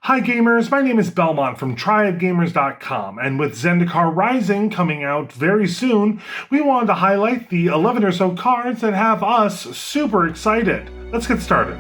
Hi gamers, my name is Belmont from TriadGaymers.com, and with Zendikar Rising coming out very soon, we wanted to highlight the 11 or so cards that have us super excited. Let's get started.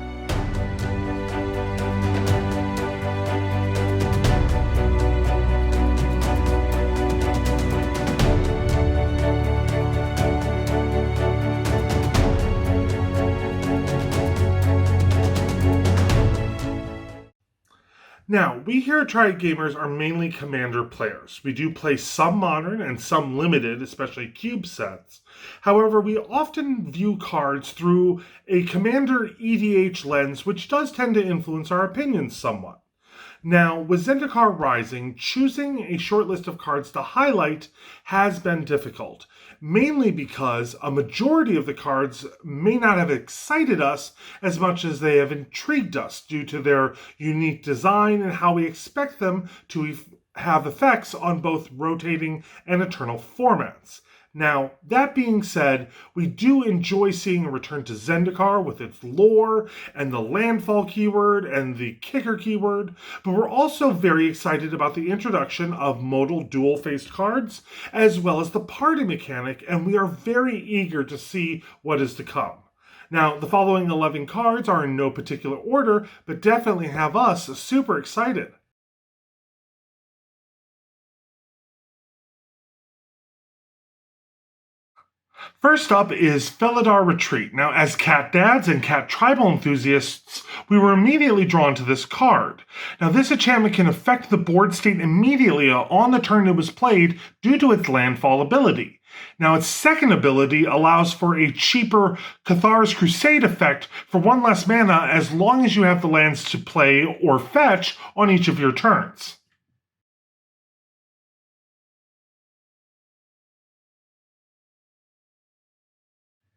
Now, we here at Triad Gamers are mainly Commander players. We do play some Modern and some Limited, especially cube sets. However, we often view cards through a Commander EDH lens, which does tend to influence our opinions somewhat. Now, with Zendikar Rising, choosing a short list of cards to highlight has been difficult, mainly because a majority of the cards may not have excited us as much as they have intrigued us due to their unique design and how we expect them to have effects on both rotating and eternal formats. Now, that being said, we do enjoy seeing a return to Zendikar with its lore and the landfall keyword and the kicker keyword, but we're also very excited about the introduction of modal dual-faced cards, as well as the party mechanic, and we are very eager to see what is to come. Now, the following 11 cards are in no particular order, but definitely have us super excited. First up is Fischl Retreat. Now, as cat dads and cat tribal enthusiasts, we were immediately drawn to this card. Now, this enchantment can affect the board state immediately on the turn it was played due to its landfall ability. Now, its second ability allows for a cheaper Cathar's Crusade effect for one less mana as long as you have the lands to play or fetch on each of your turns.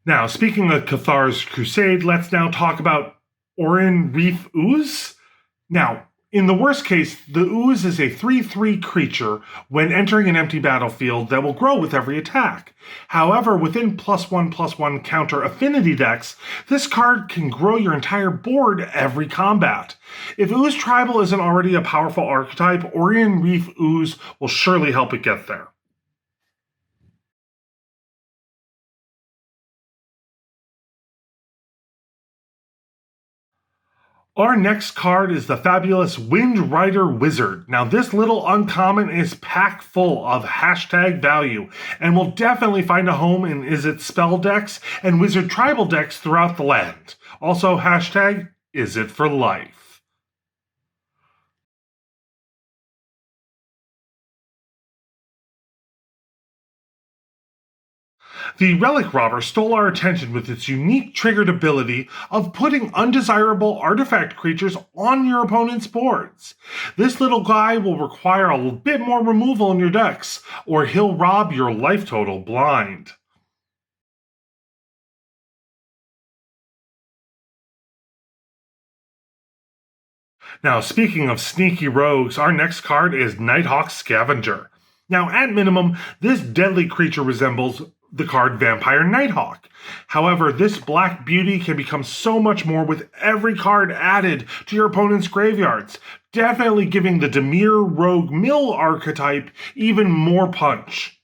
Now, speaking of Cathar's Crusade, let's now talk about Orion, Reef, Ooze. Now, in the worst case, the Ooze is a 3/3 creature when entering an empty battlefield that will grow with every attack. However, within +1/+1 counter affinity decks, this card can grow your entire board every combat. If Ooze Tribal isn't already a powerful archetype, Orion, Reef, Ooze will surely help it get there. Our next card is the fabulous Windwriter Wizard. Now, this little uncommon is packed full of hashtag value and will definitely find a home in Izzet spell decks and Wizard tribal decks throughout the land. Also, hashtag Izzet for life. The Relic Robber stole our attention with its unique triggered ability of putting undesirable artifact creatures on your opponent's boards. This little guy will require a bit more removal in your decks, or he'll rob your life total blind. Now, speaking of sneaky rogues, our next card is Nighthawk Scavenger. Now, at minimum, this deadly creature resembles the card Vampire Nighthawk. However, this black beauty can become so much more with every card added to your opponent's graveyards, definitely giving the Demir Rogue Mill archetype even more punch.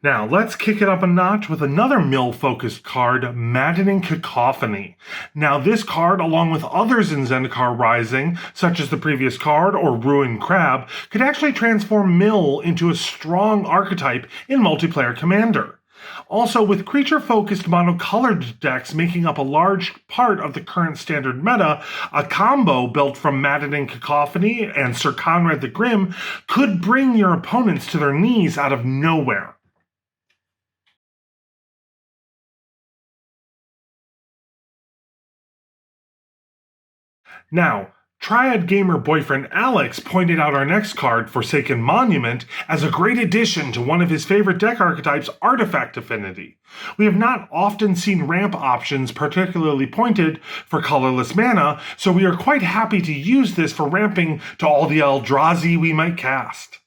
Now, let's kick it up a notch with another mill-focused card, Maddening Cacophony. Now, this card, along with others in Zendikar Rising, such as the previous card or Ruined Crab, could actually transform mill into a strong archetype in multiplayer Commander. Also, with creature-focused monocolored decks making up a large part of the current standard meta, a combo built from Maddening Cacophony and Sir Conrad the Grim could bring your opponents to their knees out of nowhere. Now, Triad Gamer boyfriend Alex pointed out our next card, Forsaken Monument, as a great addition to one of his favorite deck archetypes, Artifact Affinity. We have not often seen ramp options particularly pointed for colorless mana, so we are quite happy to use this for ramping to all the Eldrazi we might cast.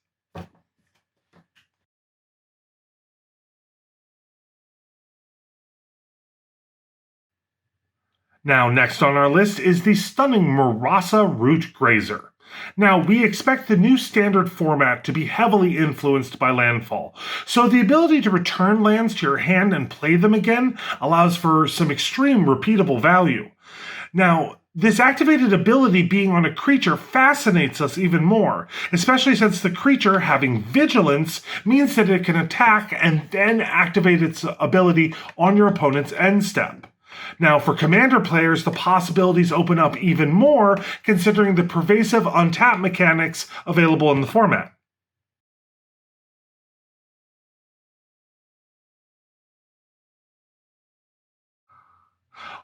Now, next on our list is the stunning Marasa Root Grazer. Now, we expect the new standard format to be heavily influenced by landfall, so the ability to return lands to your hand and play them again allows for some extreme repeatable value. Now, this activated ability being on a creature fascinates us even more, especially since the creature having vigilance means that it can attack and then activate its ability on your opponent's end step. Now, for commander players, the possibilities open up even more considering the pervasive untap mechanics available in the format.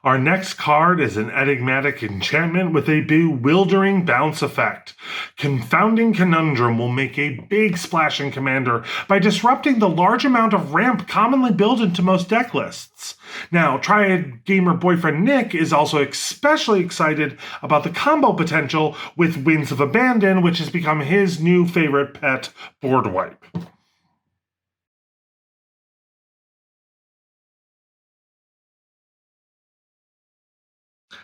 Our next card is an enigmatic enchantment with a bewildering bounce effect. Confounding Conundrum will make a big splash in Commander by disrupting the large amount of ramp commonly built into most deck lists. Now, Triad Gamer boyfriend Nick is also especially excited about the combo potential with Winds of Abandon, which has become his new favorite pet board wipe.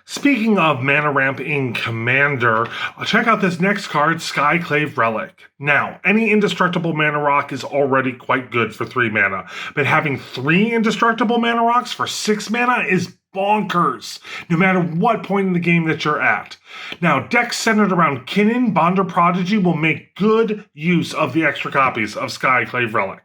Speaking of mana ramp in Commander, check out this next card, Skyclave Relic. Now, any indestructible mana rock is already quite good for 3 mana, but having 3 indestructible mana rocks for 6 mana is bonkers, no matter what point in the game that you're at. Now, decks centered around Kinnan, Bonder Prodigy will make good use of the extra copies of Skyclave Relic.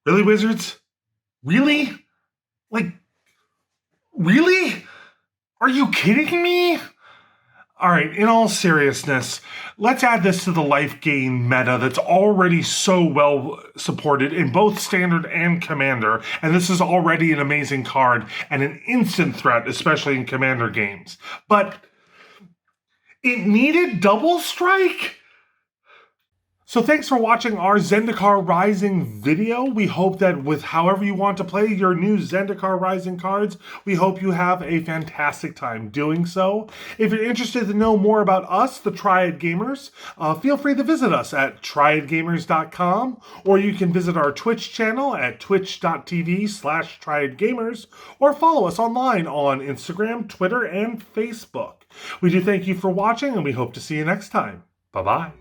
Really, Wizards? Really? Like, really? Are you kidding me? Alright, in all seriousness, let's add this to the life gain meta that's already so well supported in both Standard and Commander, and this is already an amazing card and an instant threat, especially in Commander games. But it needed Double Strike? So thanks for watching our Zendikar Rising video. We hope that with however you want to play your new Zendikar Rising cards, we hope you have a fantastic time doing so. If you're interested to know more about us, the Triad Gamers, feel free to visit us at triadgamers.com, or you can visit our Twitch channel at twitch.tv/triadgamers, or follow us online on Instagram, Twitter, and Facebook. We do thank you for watching, and we hope to see you next time. Bye-bye.